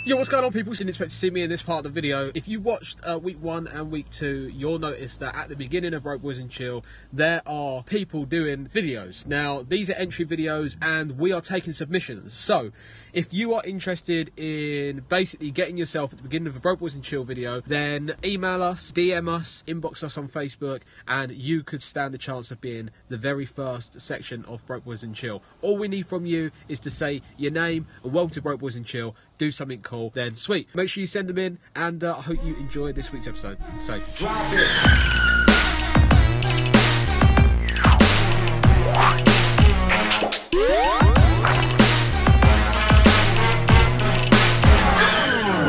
Yo, what's going on, people? Didn't expect to see me in this part of the video. If you watched week 1 and week 2, you'll notice that at the beginning of Broke Boys and Chill, there are people doing videos. Now, these are entry videos and we are taking submissions. So, if you are interested in basically getting yourself at the beginning of a Broke Boys and Chill video, then email us, DM us, inbox us on Facebook, and you could stand the chance of being the very first section of Broke Boys and Chill. All we need from you is to say your name and welcome to Broke Boys and Chill. Do something cool, then sweet. Make sure you send them in, and I hope you enjoy this week's episode. So, drop it.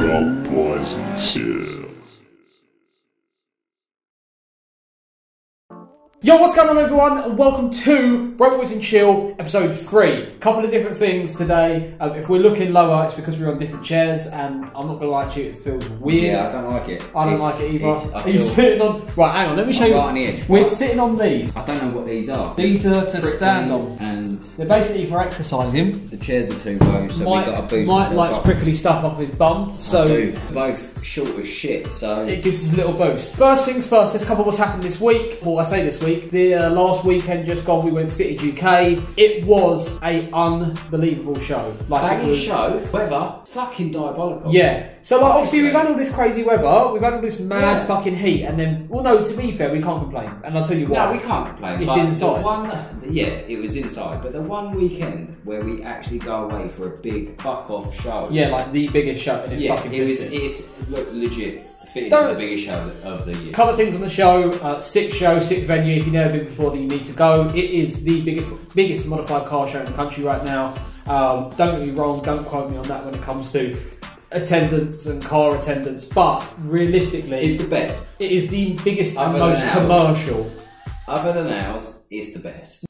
Broke Boys and Chill. Yo, what's going on, everyone, and welcome to Broke Boys and Chill, episode 3. Couple of different things today. If we're looking lower, it's because we're on different chairs, and I'm not gonna lie to you, it feels weird. Yeah, I don't like it. I don't like it either. Are you sitting on? Right, hang on, let me show you. Right on the edge. We're sitting on these. I don't know what these are. These are to stand on, and they're basically for exercising. the chairs are too low, so we've got to boost Mike likes up. prickly stuff up his bum, so I do. Both short as shit, so it gives us a little boost. First things first, let's cover what's happened this week. Well, I say this week. The last weekend just gone, we went Fitted UK. It was a unbelievable show. Like, banging show, weather, fucking diabolical. Yeah. So like, obviously we've had all this crazy weather, we've had all this mad fucking heat, and then, well, no, to be fair, we can't complain. And I'll tell you why. No, we can't complain. It's but inside. Yeah, it was inside, but the one weekend where we actually go away for a big fuck off show. Yeah, like the biggest show in fucking history. It's legit. Fitted is the biggest show of the year. Couple of things on the show. Sick show, sick venue. If you've never been before, then you need to go. It is the biggest modified car show in the country right now. Don't get me wrong, don't quote me on that when it comes to attendance and car attendance, but realistically, it's the best. It is the biggest and most commercial. Other than ours, it's the best.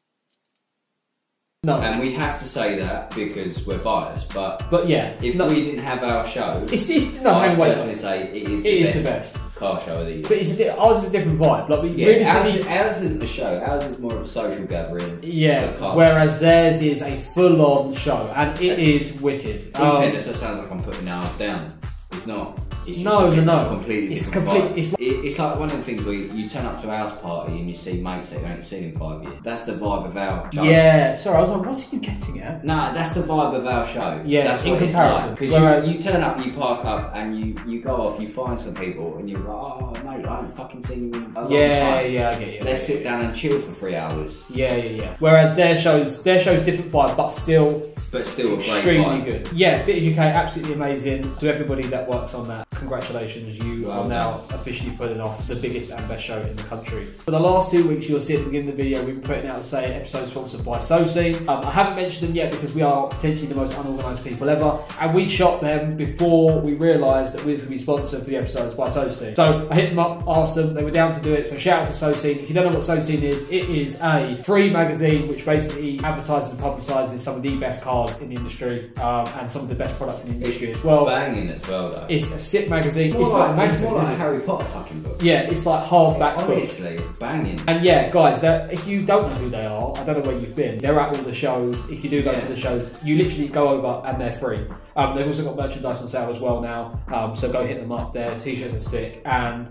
No. And we have to say that because we're biased, but yeah, if we didn't have our show, I personally say it is the best car show of the year. But ours is a different vibe. Like, ours isn't a show. Ours is more of a social gathering. Yeah. Whereas theirs is a full-on show, and it is wicked. In fairness, that sounds like I'm putting ours down. It's not. It's just no. Completely it's different complete. Vibe. It's like one of the things where you turn up to a house party and you see mates that you ain't seen in 5 years. That's the vibe of our show. Yeah. Sorry, I was like, what's he getting at? Nah, that's the vibe of our show. Yeah. That's in what comparison. Because you turn up, you park up, and you go off. You find some people, and you're like, oh mate, I haven't fucking seen you in a long time. Yeah, I get you. Let's sit down and chill for 3 hours. Yeah. Whereas their show's different vibe, but still extremely good. Yeah, Fitted UK, absolutely amazing. To everybody that works on that, congratulations, you are now officially putting off the biggest and best show in the country. For the last 2 weeks, you'll see at the beginning of the video, we've been putting out the same episode sponsored by Soci. I haven't mentioned them yet because we are potentially the most unorganised people ever, and we shot them before we realised that we was going to be sponsored for the episodes by Soci. So I hit them up, asked them, they were down to do it, so shout out to Soci. If you don't know what Soci is, it is a free magazine which basically advertises and publicises some of the best cars in the industry, and some of the best products in the industry as well. Banging as well, though. It's a sick magazine. It's not a magazine. It's more like a Harry Potter fucking book. Yeah, it's like hardback book. Honestly, it's banging. And yeah, guys, if you don't know who they are, I don't know where you've been. They're at all the shows. If you do go to the shows, you literally go over and they're free. They've also got merchandise on sale as well now, so go hit them up. Their t-shirts are sick. And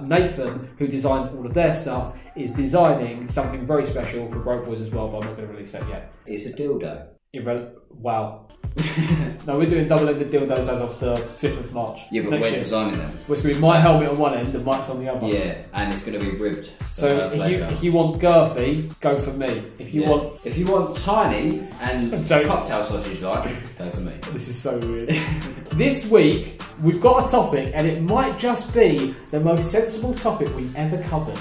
Nathan, who designs all of their stuff, is designing something very special for Broke Boys as well, but I'm not going to release that yet. It's a dildo. Wow. No, we're doing double-ended dildos as of the 5th of March. Yeah, but we're designing them. Well, it's going to be my helmet on one end and Mike's on the other. Yeah, and it's going to be ribbed. So if you want girthy, go for me. If you want tiny and cocktail sausage like, go for me. This is so weird. This week we've got a topic, and it might just be the most sensible topic we've ever covered.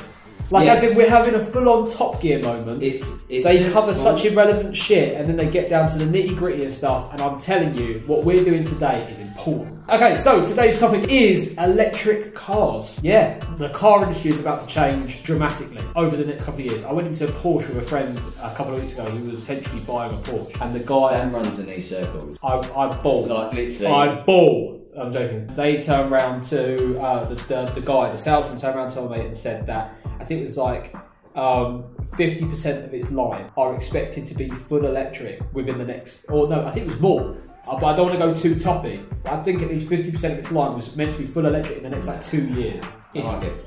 Like, as if we're having a full-on Top Gear moment. They cover such irrelevant shit, and then they get down to the nitty-gritty of stuff, and I'm telling you, what we're doing today is important. Okay, so today's topic is electric cars. Yeah, the car industry is about to change dramatically over the next couple of years. I went into a Porsche with a friend a couple of weeks ago who was potentially buying a Porsche, and the guy... Dan runs in these circles. I bawled. Like, literally. I bawled. I'm joking. They turned around to the guy, the salesman turned around to my mate and said that I think it was like 50% of its line are expected to be full electric within the next, or no, I think it was more. but I don't want to go too toppy. But I think at least 50% of its line was meant to be full electric in the next like 2 years. I like it.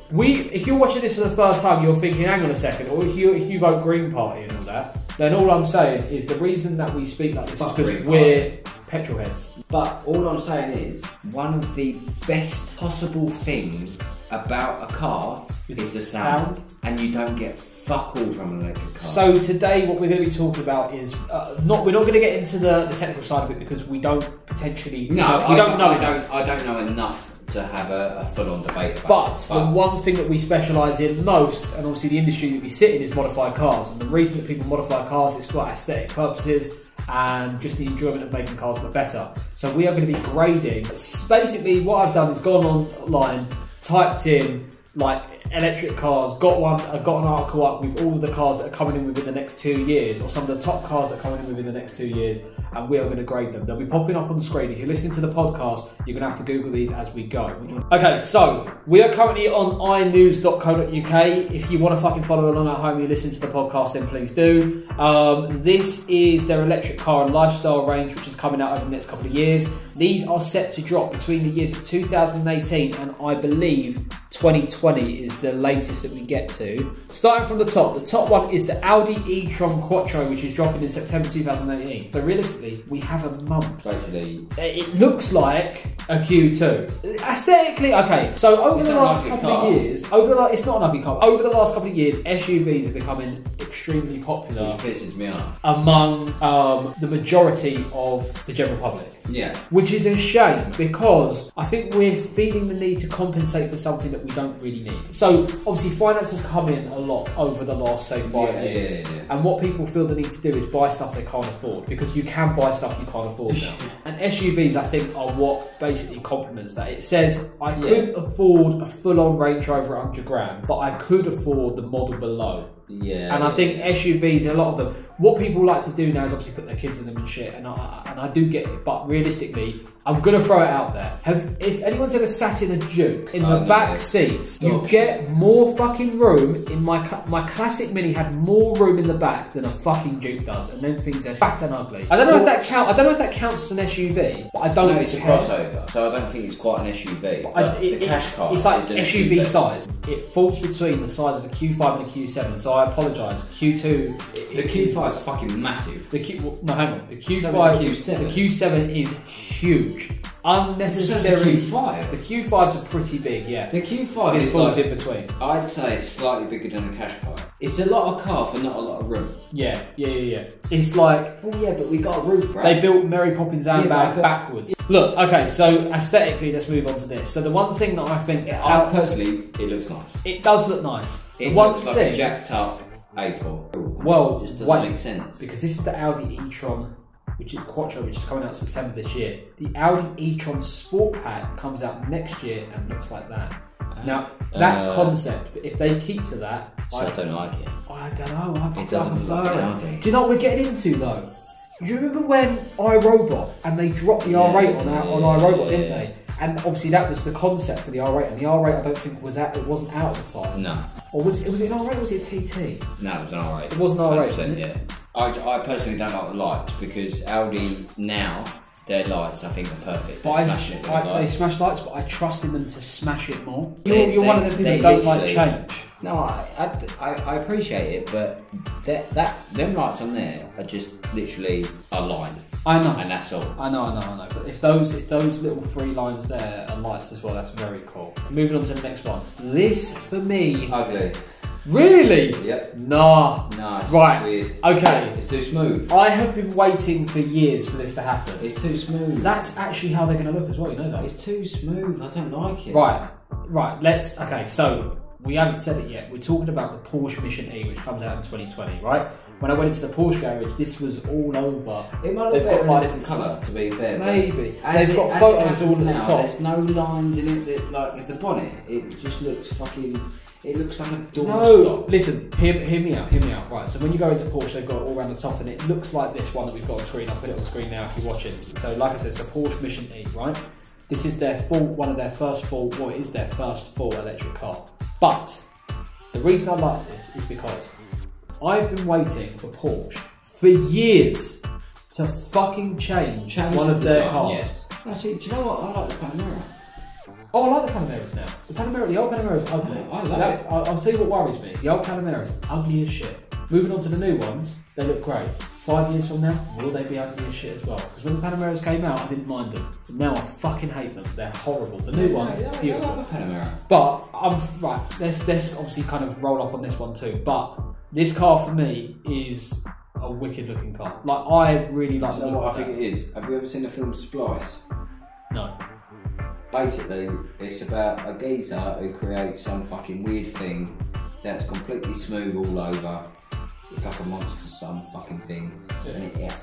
If you're watching this for the first time, you're thinking, hang on a second, or if you vote Green Party and all that, then all I'm saying is the reason that we speak like this is because we're petrol heads. But all I'm saying is, one of the best possible things about a car is the sound, and you don't get fuck all from an electric car. So today what we're going to be talking about is, we're not going to get into the technical side of it because we don't potentially... I don't know enough to have a full-on debate about it. But the one thing that we specialise in most, and obviously the industry that we sit in, is modified cars. And the reason that people modify cars is for aesthetic purposes and just the enjoyment of making cars look better. So we are going to be grading. Basically what I've done is gone online, typed in like electric cars, got an article up with all of the cars that are coming in within the next 2 years, or some of the top cars that are coming in within the next 2 years, and we are going to grade them. They'll be popping up on the screen. If you're listening to the podcast, you're going to have to Google these as we go. Okay, so we are currently on inews.co.uk. If you want to fucking follow along at home, you listen to the podcast, then please do. This is their electric car and lifestyle range, which is coming out over the next couple of years. These are set to drop between the years of 2018 and I believe 2020 is the latest that we get to. Starting from the top one is the Audi e-tron Quattro, which is dropping in September 2018. So realistically, we have a month. Basically, it looks like a Q2. Aesthetically, okay. So over the last couple of years, it's not an ugly car. Over the last couple of years, SUVs are becoming extremely popular. Which pisses me off. Among the majority of the general public. Yeah. Which is a shame because I think we're feeling the need to compensate for something that we don't really need. So obviously finance has come in a lot over the last, say, 5 years. Yeah. And what people feel the need to do is buy stuff they can't afford, because you can buy stuff you can't afford now. And SUVs, I think, are what basically complements that. It says, I couldn't afford a full-on Range Rover 100 grand, but I could afford the model below. Yeah. And I think SUVs, a lot of them, what people like to do now is obviously put their kids in them and shit, and I do get it, but realistically, I'm going to throw it out there. If anyone's ever sat in a Duke, in the back seats, you get more fucking room. In my classic Mini had more room in the back than a fucking Duke does, and then things are fat and ugly. I don't know if that counts as an SUV, but I don't know. know. It's a crossover, so I don't think it's quite an SUV. It's like SUV size. It falls between the size of a Q5 and a Q7, so I apologise. Q2... The Q5 is fucking massive. No, hang on. The Q7 is huge. Unnecessary. The Q5? The Q5s are pretty big, yeah. The Q5 so is falls like, in between. I'd say it's slightly bigger than a Qashqai. It's a lot of car for not a lot of room. Yeah. It's like... Well, yeah, but we got a roof, right? They built Mary Poppins handbag backwards. Look, okay, so aesthetically, let's move on to this. So the one thing that I think... personally, it looks nice. It does look nice. It looks like a jacked up A4. Well, it just doesn't make sense. Because this is the Audi e-tron Quattro, which is coming out September this year. The Audi e-tron Sport Pack comes out next year and looks like that. Now, that's concept, but if they keep to that... I don't like it. I don't know. It doesn't look like Audi. Do you know what we're getting into, though? Do you remember when iRobot, and they dropped the R8 on iRobot, didn't they? And obviously that was the concept for the R8, and the R8 I don't think wasn't out at the time. No. Or was it an R8 or was it a TT? No, it was an R8. It was an R8, yeah. I personally don't like the lights, because Audi now, their lights I think are perfect. They smash lights, but I trust in them to smash it more. You're one of them people that don't like change. No, I appreciate it, but them lights on there are just literally aligned. I know, and that's all. I know. But if those little 3 lines there are lights as well, that's very cool. Moving on to the next one. This for me. Ugly. Really? Yep. Nah. Nice. Right. Weird. Okay. It's too smooth. I have been waiting for years for this to happen. It's too smooth. That's actually how they're going to look as well. You know that. It's too smooth. I don't like it. Right. Okay. So. We haven't said it yet. We're talking about the Porsche Mission E, which comes out in 2020, right? When I went into the Porsche garage, this was all over. It might look better in a different colour, to be fair. Maybe. They've got photos all at the top. There's no lines in it that, like, with the bonnet, it just looks fucking... It looks like a doorstop. Listen, hear me out. Right, so when you go into Porsche, they've got it all around the top, and it looks like this one that we've got on screen. I'll put it on screen now if you're watching. So, like I said, it's the Porsche Mission E, right? This is their it is their first full electric car. But the reason I like this is because I've been waiting for Porsche for years to fucking change one of their cars. Yes. Actually, do you know what? I like the Panamera. Oh, I like the Panameras now. The old Panamera is ugly. I love it. I'll tell you what worries me. The old Panamera is ugly as shit. Moving on to the new ones, they look great. 5 years from now, will they be ugly as shit as well? Because when the Panameras came out, I didn't mind them. But now I fucking hate them. They're horrible. The new ones, beautiful. I love the Panamera. But right. Let's obviously kind of roll up on this one too. But this car for me is a wicked looking car. Like I really like. You know what I think it is? Have you ever seen the film Splice? No. Basically, it's about a geezer who creates some fucking weird thing that's completely smooth all over. It's like a monster, some fucking thing,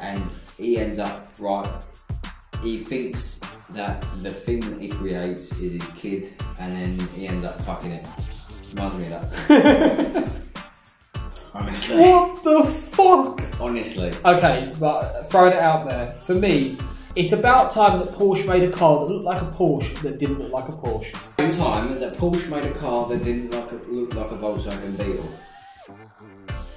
and he ends up he thinks that the thing that he creates is his kid, and then he ends up fucking it. Reminds me of that. Honestly. What the fuck? Honestly. Okay, but throwing it out there for me. It's about time that Porsche made a car that looked like a Porsche that didn't look like a Porsche. It's time that Porsche made a car that didn't look like a Volkswagen Beetle.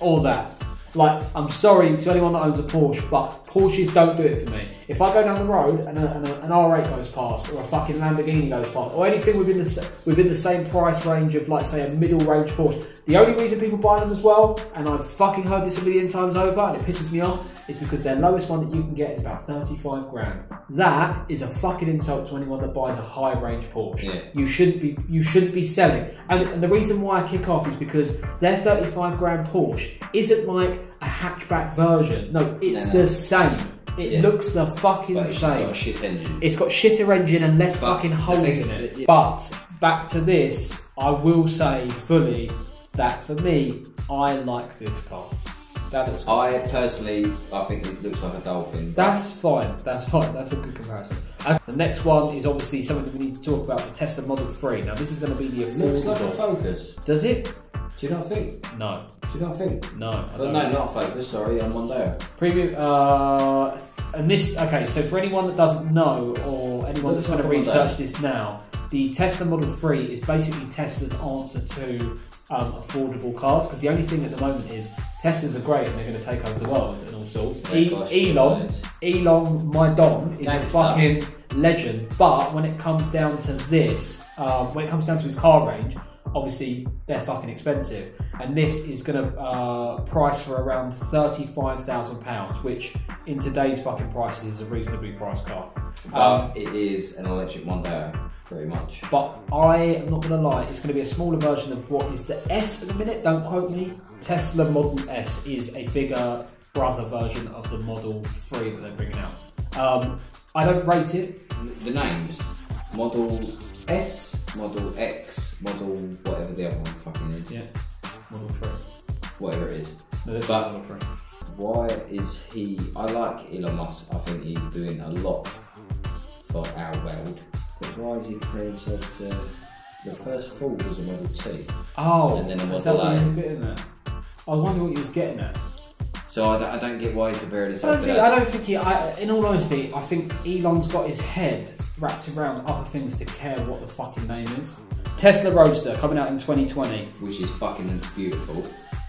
Or that. Like, I'm sorry to anyone that owns a Porsche, but Porsches don't do it for me. If I go down the road and an R8 goes past, or a fucking Lamborghini goes past, or anything within the same price range of, like, say, a middle range Porsche, the only reason people buy them as well, and I've fucking heard this a million times over, and it pisses me off, is because their lowest one that you can get is about 35 grand. That is a fucking insult to anyone that buys a high range Porsche. Yeah. You shouldn't be selling. And the reason why I kick off is because their 35 grand Porsche isn't like a hatchback version. No, it's the same. It looks the fucking same. It's got a shit engine. It's got shitter engine and less fucking holes in it. But back to this, I will say fully that for me, I like this car. I personally, I think it looks like a Dolphin. That's fine. That's a good comparison. The next one is obviously something that we need to talk about, the Tesla Model 3. Now this is going to be the affordable. Looks like a Focus. Does it? Do you not think? No. Do you not think? No. No, not Focus, sorry, I'm Mondeo. Premium, and this, okay, so for anyone that doesn't know, or anyone that's going to research this now, the Tesla Model 3 is basically Tesla's answer to affordable cars, because the only thing at the moment is Teslas are great and they're going to take over the world and all sorts. Elon, my Don, is a fucking legend, but when it comes down to this, when it comes down to his car range, obviously they're fucking expensive, and this is going to price for around £35,000, which in today's fucking prices is a reasonably priced car. But it is an electric Mondeo, pretty much. But I am not going to lie, it's going to be a smaller version of what is the S at the minute, don't quote me. Tesla Model S is a bigger brother version of the Model 3 that they're bringing out. I don't rate it. The names, Model S, Model X, Model whatever the other one fucking is. Yeah, Model 3. Whatever it is. No, this is Model 3. Why is he... I like Elon Musk, I think he's doing a lot for our world. But why is he comparing himself to... The first Ford was a Model T. Oh, and then a Model is that what A. he was getting at? I wonder what he was getting at. So I don't get why he's comparing himself to that. I don't think in all honesty, I think Elon's got his head wrapped around other things to care what the fucking name is. Tesla Roadster coming out in 2020. Which is fucking beautiful.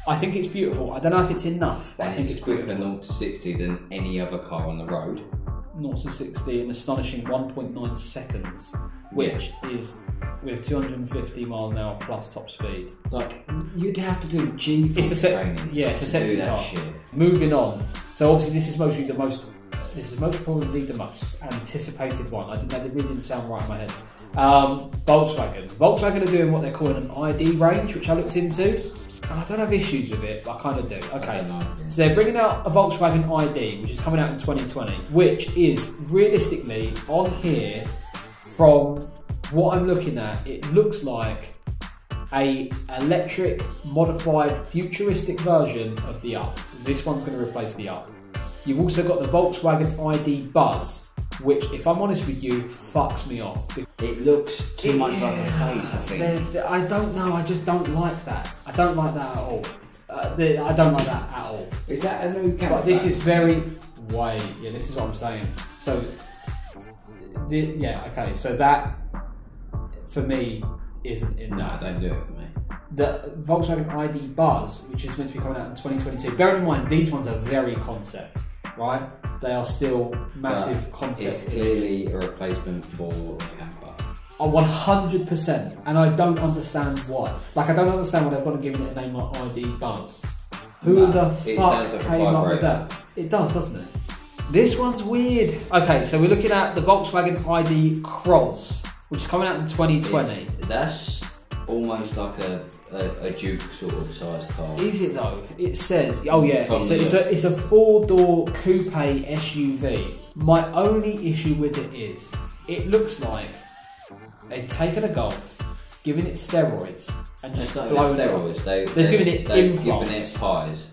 I think it's beautiful. I don't know if it's enough, but I think it's quicker beautiful. 0 to 60 than any other car on the road. 0 to 60 in astonishing 1.9 seconds, which is with 250 mile an hour plus top speed. Like, you'd have to do G-force training. Yeah, it's a sexy car. Shit. Moving on. So obviously this is most probably the most anticipated one. That really didn't sound right in my head. Volkswagen. Volkswagen are doing what they're calling an ID range, which I looked into. And I don't have issues with it, but I kind of do. Okay, so they're bringing out a Volkswagen ID, which is coming out in 2020, which is realistically on here, from what I'm looking at, it looks like a electric, modified, futuristic version of the Up. This one's going to replace the Up. You've also got the Volkswagen ID Buzz, which, if I'm honest with you, fucks me off. It looks too much like a face, I think. I don't know, I just don't like that. I don't like that at all. I don't like that at all. Is that a new camera? But this is very... Wait, yeah, this is what I'm saying. So, so that, for me, isn't in No, don't do it for me. The Volkswagen ID Buzz, which is meant to be coming out in 2022. Bear in mind, these ones are very concept, right? they are still massive concepts. It's clearly a replacement for a camper. 100%, and I don't understand why. Like, I don't understand why they've got to give it a name like ID Buzz. Who the fuck came up with that? It does, doesn't it? This one's weird. Okay, so we're looking at the Volkswagen ID Cross, which is coming out in 2020. That's almost like a Duke sort of size car. Is it though? It says, oh yeah, it's a 4-door coupe SUV. My only issue with it is, it looks like they've taken a Golf, given it steroids, and just blown it. Steroids. They've given it implants. Given it pies.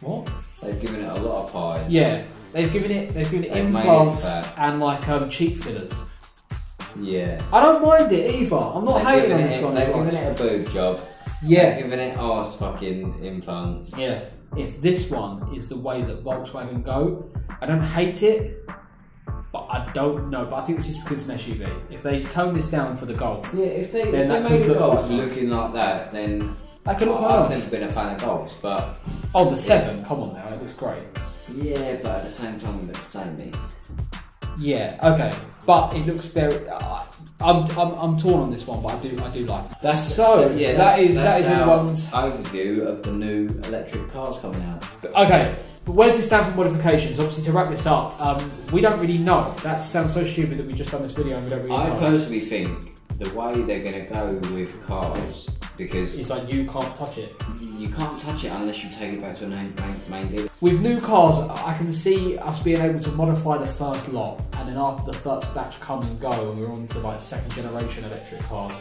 What? They've given it a lot of pies. Yeah, they've given it implants and like cheek fillers. Yeah. I don't mind it either. I'm not hating on this one. They've given it a boob job. Yeah. They've given it arse fucking implants. Yeah. If this one is the way that Volkswagen go, I don't hate it, but I don't know. But I think this is because it's an SUV. If they tone this down for the Golf, yeah, if they made the Golf looking like that, then I've never been a fan of Golfs, but the 7, come on now, it looks great. Yeah, but at the same time, it looks samey. Yeah, okay, but it looks very. I'm torn on this one, but I do like it. That is everyone's overview of the new electric cars coming out. Okay, but where does this stand for modifications? Obviously, to wrap this up, we don't really know. That sounds so stupid that we just done this video and we don't really know. I personally think the way they're going to go with cars, because it's like you can't touch it. You can't touch it unless you take it back to a main dealer. With new cars, I can see us being able to modify the first lot, and then after the first batch come and go, and we're on to like 2nd generation electric cars,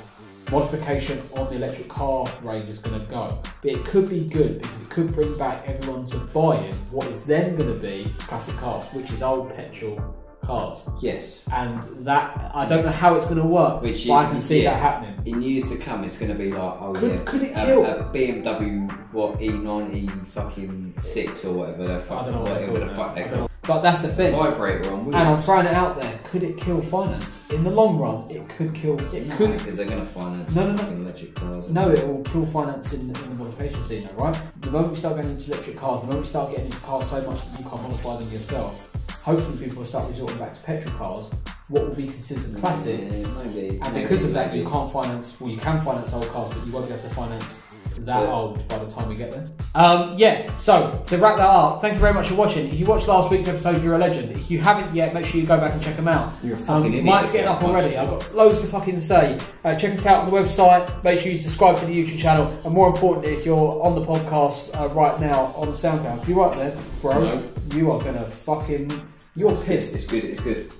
modification on the electric car range is going to go. But it could be good because it could bring back everyone to buying what is then going to be classic cars, which is old petrol cars. Yes. And that, I don't know how it's going to work, but I can see that happening. In years to come, it's going to be like, could it kill? A BMW, E90 fucking 6 or whatever the fuck, whatever the fuck they're called. But that's the thing. Vibrator on wheels. And I'm throwing it out there. Could it kill finance? In the long run, it could kill. It could, because they're going to finance electric cars. No, it will kill finance in the modification scene, though, right? The moment we start going into electric cars, the moment we start getting into cars so much that you can't modify them yourself, hopefully people will start resorting back to petrol cars. What will be considered classics, and because of that, you can't finance. Well, you can finance old cars, but you won't be able to finance that old by the time we get there. Yeah, so to wrap that up, thank you very much for watching. If you watched last week's episode, you're a legend. If you haven't yet, make sure you go back and check them out. You're a fucking idiot. Mike's getting up already. I've got loads to fucking say. Check us out on the website. Make sure you subscribe to the YouTube channel. And more importantly, if you're on the podcast right now on SoundCloud, if you're right there, bro, you are gonna fucking. You're pissed. It's good. It's good.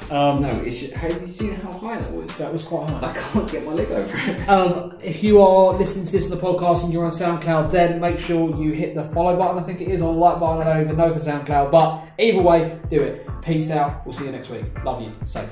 No, it's, have you seen how high that was? That was quite high. I can't get my leg over it. If you are listening to this on the podcast and you're on SoundCloud, then make sure you hit the follow button, I think it is, or the like button. I don't even know for SoundCloud, but either way, do it. Peace out. We'll see you next week. Love you. Safe.